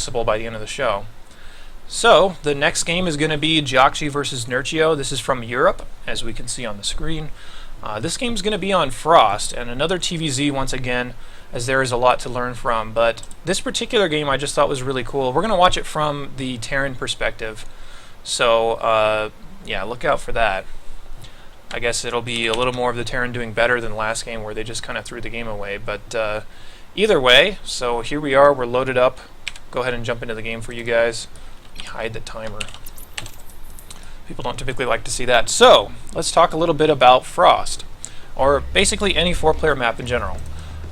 guessable by the end of the show. So, the next game is going to be JJAKJI versus Nerchio. This is from Europe, as we can see on the screen. This game is going to be on Frost, and another TvZ once again, as there is a lot to learn from. But this particular game I just thought was really cool. We're going to watch it from the Terran perspective. So, yeah, look out for that. I guess it'll be a little more of the Terran doing better than last game where they just kind of threw the game away. But either way, so here we are, we're loaded up. Go ahead and jump into the game for you guys. Hide the timer. People don't typically like to see that. So, let's talk a little bit about Frost, or basically any 4-player map in general.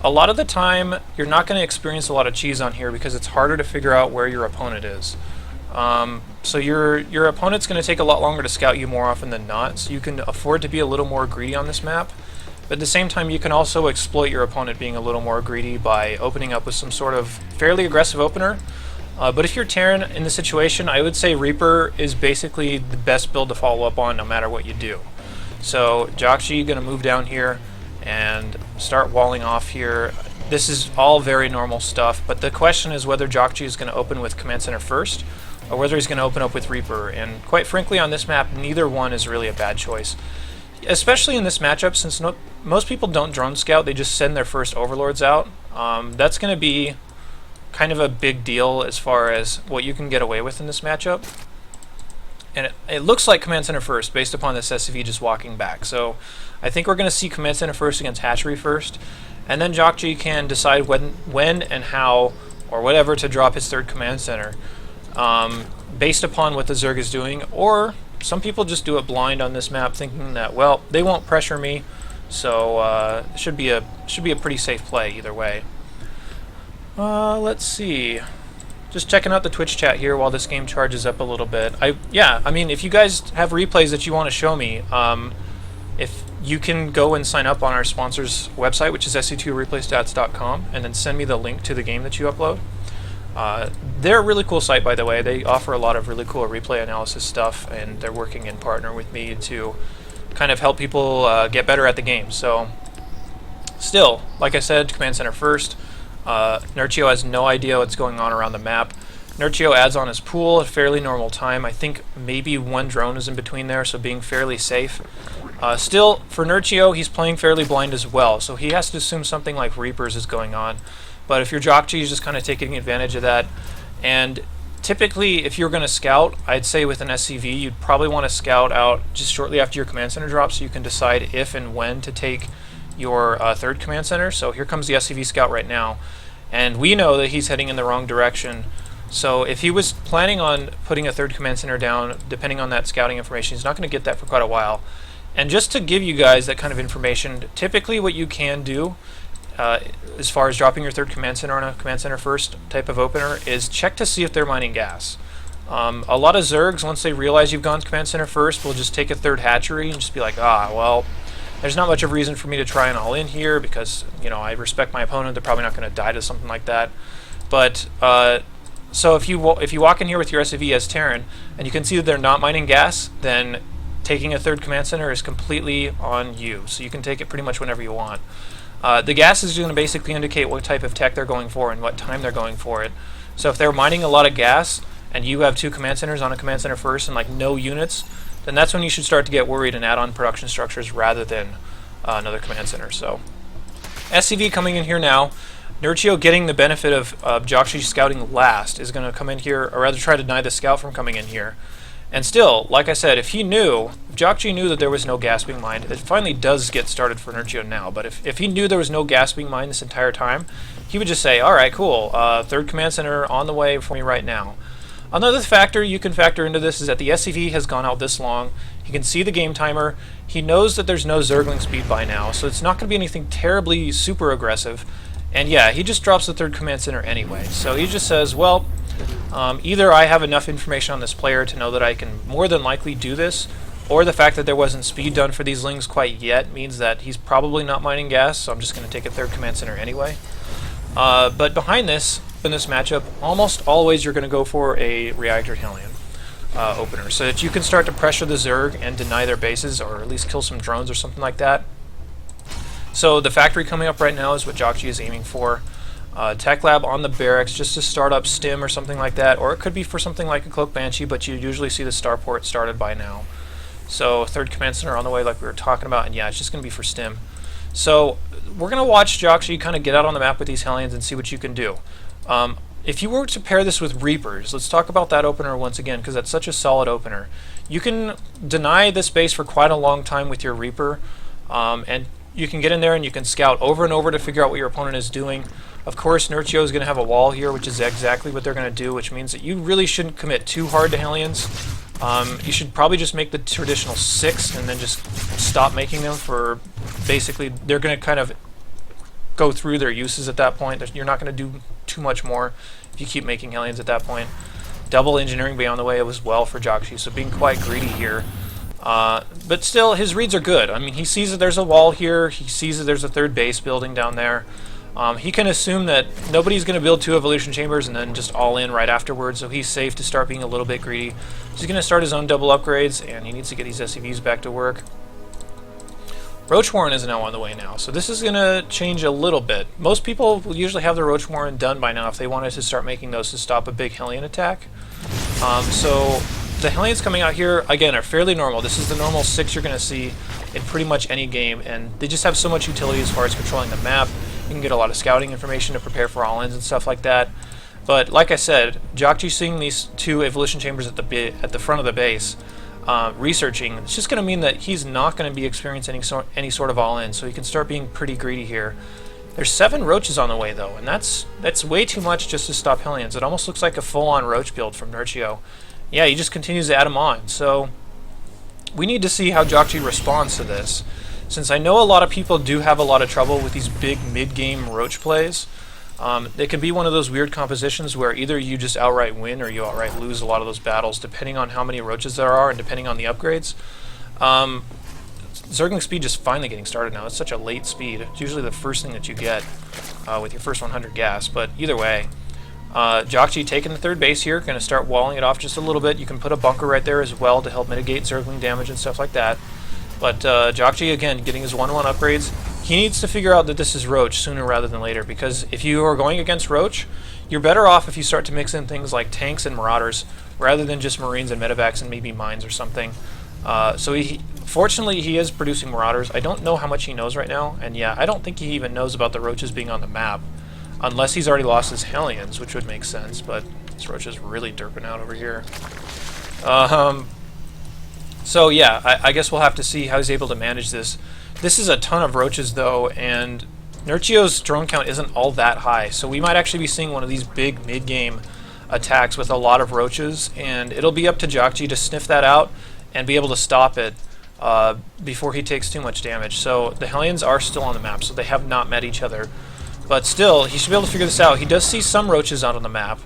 A lot of the time, you're not going to experience a lot of cheese on here because it's harder to figure out where your opponent is. So your opponent's going to take a lot longer to scout you more often than not, so you can afford to be a little more greedy on this map. But at the same time, you can also exploit your opponent being a little more greedy by opening up with some sort of fairly aggressive opener. But if you're Terran in the situation, I would say Reaper is basically the best build to follow up on no matter what you do. So JJAKJI going to move down here and start walling off here. This is all very normal stuff, but the question is whether JJAKJI is going to open with Command Center first, or whether he's going to open up with Reaper. And quite frankly, on this map, neither one is really a bad choice. Especially in this matchup, since most people don't drone scout, they just send their first overlords out. That's going to be kind of a big deal as far as what you can get away with in this matchup. And it looks like Command Center first, based upon this SCV just walking back. So I think we're going to see Command Center first against Hatchery first, and then JJAKJI can decide when and how, or whatever, to drop his third Command Center, based upon what the Zerg is doing. Or some people just do it blind on this map, thinking that, well, they won't pressure me, so it should be a pretty safe play either way. Let's see. Just checking out the Twitch chat here while this game charges up a little bit. I mean, if you guys have replays that you want to show me, if you can go and sign up on our sponsor's website, which is sc2replaystats.com, and then send me the link to the game that you upload. They're a really cool site, by the way. They offer a lot of really cool replay analysis stuff, and they're working in partner with me to kind of help people get better at the game. So, still, like I said, Command Center first. Nerchio has no idea what's going on around the map. Nerchio adds on his pool at a fairly normal time. I think maybe one drone is in between there, so being fairly safe. Still, for Nerchio, he's playing fairly blind as well, so he has to assume something like Reapers is going on. But if you're JJAKJI, he's just kind of taking advantage of that. And typically, if you're going to scout, I'd say with an SCV, you'd probably want to scout out just shortly after your Command Center drops, so you can decide if and when to take your third Command Center. So here comes the SCV scout right now, and we know that he's heading in the wrong direction. So if he was planning on putting a third Command Center down, depending on that scouting information, he's not going to get that for quite a while. And just to give you guys that kind of information, typically what you can do as far as dropping your third Command Center on a Command Center first type of opener is check to see if they're mining gas. A lot of Zergs, once they realize you've gone Command Center first, will just take a third hatchery and just be like, well, there's not much of a reason for me to try and all in here because, you know, I respect my opponent. They're probably not going to die to something like that. But so if you walk in here with your SCV as Terran and you can see that they're not mining gas, then taking a third Command Center is completely on you. So you can take it pretty much whenever you want. The gas is going to basically indicate what type of tech they're going for and what time they're going for it. So if they're mining a lot of gas and you have 2 Command Centers on a Command Center first and like no units, then that's when you should start to get worried and add on production structures rather than another Command Center. So SCV coming in here now. Nerchio, getting the benefit of JJAKJI scouting last, is going to come in here, or rather try to deny the scout from coming in here. And still, like I said, if JJAKJI knew that there was no gas being mined, it finally does get started for Nerchio now, but if he knew there was no gas being mined this entire time, he would just say, alright, cool, third Command Center on the way for me right now. Another factor you can factor into this is that the SCV has gone out this long. He can see the game timer. He knows that there's no Zergling speed by now, so it's not going to be anything terribly super aggressive. And yeah, he just drops the third Command Center anyway. So he just says, well, either I have enough information on this player to know that I can more than likely do this, or the fact that there wasn't speed done for these lings quite yet means that he's probably not mining gas, so I'm just going to take a third Command Center anyway. But behind this, in this matchup, almost always you're going to go for a Reactor Hellion opener, so that you can start to pressure the Zerg and deny their bases, or at least kill some drones or something like that. So the factory coming up right now is what JJAKJI is aiming for. Tech Lab on the barracks just to start up Stim or something like that, or it could be for something like a Cloak Banshee, but you usually see the starport started by now. So third command center on the way like we were talking about, and yeah, it's just going to be for Stim. So we're going to watch JJAKJI kind of get out on the map with these Hellions and see what you can do. If you were to pair this with Reapers, let's talk about that opener once again, because that's such a solid opener. You can deny this base for quite a long time with your Reaper, and you can get in there and you can scout over and over to figure out what your opponent is doing. Of course, Nerchio is going to have a wall here, which is exactly what they're going to do, which means that you really shouldn't commit too hard to Hellions. You should probably just make the traditional 6 and then just stop making them for basically, they're going to kind of go through their uses at that point. You're not going to do too much more if you keep making Hellions at that point. Double engineering bay on the way as well for JJAKJI, so being quite greedy here. But still, his reads are good. I mean, he sees that there's a wall here, he sees that there's a third base building down there. He can assume that nobody's going to build 2 evolution chambers and then just all in right afterwards, so he's safe to start being a little bit greedy. He's going to start his own double upgrades, and he needs to get these SCVs back to work. Roach Warren is now on the way now, so this is going to change a little bit. Most people will usually have the Roach Warren done by now if they wanted to start making those to stop a big Hellion attack. So the Hellions coming out here, again, are fairly normal. This is the normal 6 you're going to see in pretty much any game, and they just have so much utility as far as controlling the map. You can get a lot of scouting information to prepare for all-ins and stuff like that. But like I said, JJAKJI seeing these 2 evolution chambers at the front of the base, researching, it's just going to mean that he's not going to be experiencing any sort of all-in, so he can start being pretty greedy here. There's 7 Roaches on the way though, and that's way too much just to stop Hellions. It almost looks like a full-on Roach build from Nerchio. Yeah, he just continues to add them on, so we need to see how JJAKJI responds to this. Since I know a lot of people do have a lot of trouble with these big mid-game Roach plays, it can be one of those weird compositions where either you just outright win or you outright lose a lot of those battles, depending on how many Roaches there are and depending on the upgrades. Zergling speed just finally getting started now. It's such a late speed. It's usually the first thing that you get with your first 100 gas, but either way, JJAKJI taking the third base here, going to start walling it off just a little bit. You can put a bunker right there as well to help mitigate Zergling damage and stuff like that. But JJAKJI, again, getting his 1-1 upgrades. He needs to figure out that this is Roach sooner rather than later, because if you are going against Roach, you're better off if you start to mix in things like tanks and Marauders, rather than just Marines and Medevacs and maybe Mines or something. Fortunately, he is producing Marauders. I don't know how much he knows right now, and yeah, I don't think he even knows about the Roaches being on the map, unless he's already lost his Hellions, which would make sense, but this Roach is really derping out over here. So yeah, I guess we'll have to see how he's able to manage this. This is a ton of Roaches though, and Nerchio's drone count isn't all that high, so we might actually be seeing one of these big mid-game attacks with a lot of Roaches, and it'll be up to JJAKJI to sniff that out and be able to stop it before he takes too much damage. So the Hellions are still on the map, so they have not met each other. But still, he should be able to figure this out. He does see some Roaches out on the map,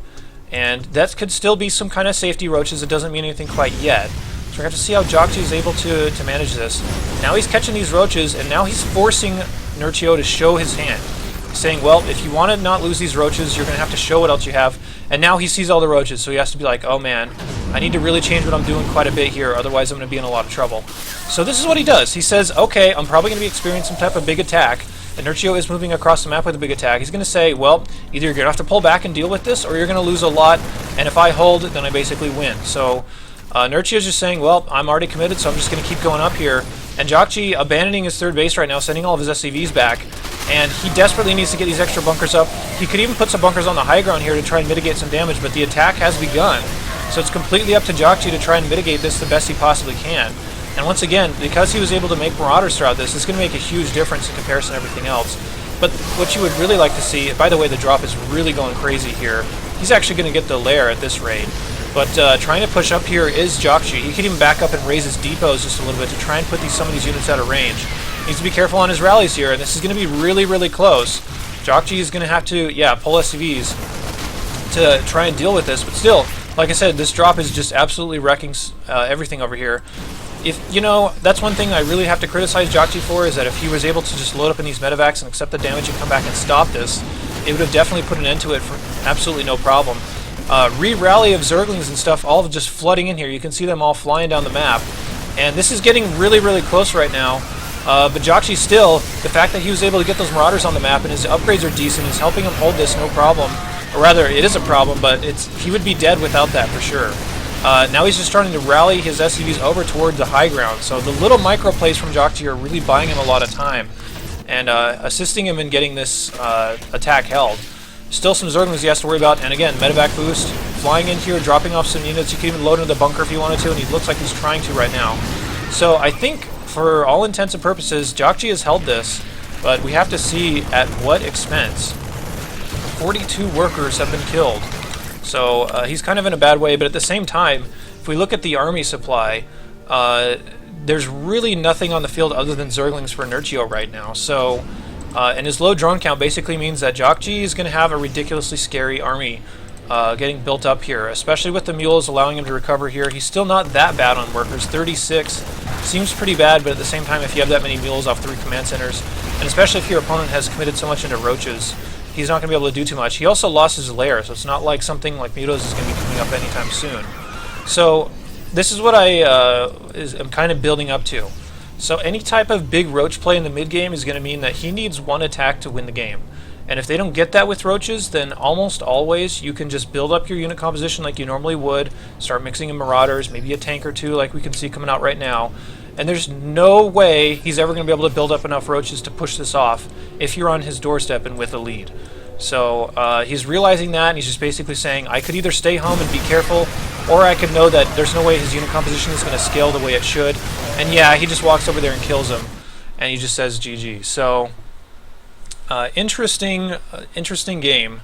and that could still be some kind of safety Roaches. It doesn't mean anything quite yet. So we have to see how JJAKJI is able to manage this. Now he's catching these Roaches, and now he's forcing Nerchio to show his hand. He's saying, well, if you want to not lose these Roaches, you're going to have to show what else you have. And now he sees all the Roaches, so he has to be like, oh man, I need to really change what I'm doing quite a bit here, otherwise I'm going to be in a lot of trouble. So this is what he does. He says, okay, I'm probably going to be experiencing some type of big attack, and Nerchio is moving across the map with a big attack. He's going to say, well, either you're going to have to pull back and deal with this, or you're going to lose a lot, and if I hold, then I basically win. So Nerchio's just saying, well, I'm already committed, so I'm just going to keep going up here. And JJAKJI abandoning his third base right now, sending all of his SCVs back, and he desperately needs to get these extra bunkers up. He could even put some bunkers on the high ground here to try and mitigate some damage, but the attack has begun. So it's completely up to JJAKJI to try and mitigate this the best he possibly can. And once again, because he was able to make Marauders throughout this, it's going to make a huge difference in comparison to everything else. But what you would really like to see, by the way, the drop is really going crazy here. He's actually going to get the lair at this rate. But trying to push up here is JJAKJI. He can even back up and raise his depots just a little bit to try and put some of these units out of range. Needs to be careful on his rallies here, and this is going to be really, really close. JJAKJI is going to have to, yeah, pull SCVs to try and deal with this. But still, like I said, this drop is just absolutely wrecking everything over here. If, you know, that's one thing I really have to criticize JJAKJI for, is that if he was able to just load up in these medevacs and accept the damage and come back and stop this, it would have definitely put an end to it for absolutely no problem. Re-rally of Zerglings and stuff all just flooding in here. You can see them all flying down the map. And this is getting really, really close right now. But JJAKJI still, the fact that he was able to get those Marauders on the map and his upgrades are decent is helping him hold this no problem. Or rather, it is a problem, but he would be dead without that for sure. Now he's just starting to rally his SCVs over toward the high ground, so the little micro plays from JJAKJI are really buying him a lot of time and assisting him in getting this attack held. Still some Zerglings he has to worry about, and again, medevac boost, flying in here, dropping off some units. You can even load into the bunker if you wanted to, and he looks like he's trying to right now. So I think, for all intents and purposes, JJAKJI has held this, but we have to see at what expense. 42 workers have been killed. So he's kind of in a bad way, but at the same time, if we look at the army supply, there's really nothing on the field other than Zerglings for Nerchio right now. So, and his low drone count basically means that JJAKJI is going to have a ridiculously scary army getting built up here, especially with the mules allowing him to recover here. He's still not that bad on workers. 36 seems pretty bad, but at the same time, if you have that many mules off 3 command centers, and especially if your opponent has committed so much into roaches, he's not going to be able to do too much. He also lost his lair, so it's not like something like Mutos is going to be coming up anytime soon. So this is what I am kind of building up to. So any type of big roach play in the mid game is going to mean that he needs one attack to win the game. And if they don't get that with roaches, then almost always you can just build up your unit composition like you normally would, start mixing in Marauders, maybe a tank or two like we can see coming out right now. And there's no way he's ever going to be able to build up enough roaches to push this off if you're on his doorstep and with a lead. So he's realizing that, and he's just basically saying, I could either stay home and be careful, or I could know that there's no way his unit composition is going to scale the way it should. And yeah, he just walks over there and kills him, and he just says GG. So interesting game.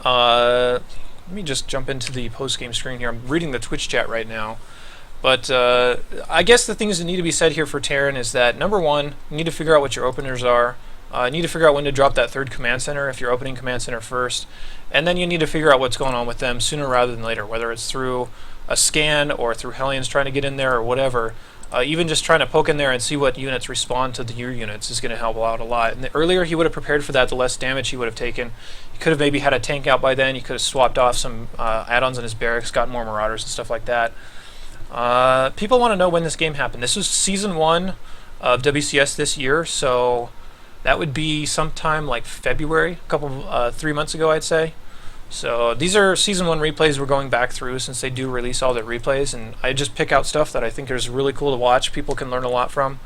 Let me just jump into the post-game screen here. I'm reading the Twitch chat right now. But I guess the things that need to be said here for Terran is that, number one, you need to figure out what your openers are. You need to figure out when to drop that 3rd command center if you're opening command center first. And then you need to figure out what's going on with them sooner rather than later, whether it's through a scan or through Hellions trying to get in there or whatever. Even just trying to poke in there and see what units respond to your units is going to help out a lot. And the earlier he would have prepared for that, the less damage he would have taken. He could have maybe had a tank out by then. He could have swapped off some add-ons in his barracks, gotten more Marauders and stuff like that. People want to know when this game happened. This was Season 1 of WCS this year, so that would be sometime like February, 3 months ago, I'd say. So these are Season 1 replays we're going back through since they do release all their replays, and I just pick out stuff that I think is really cool to watch, people can learn a lot from,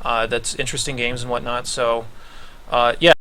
that's interesting games and whatnot. So yeah.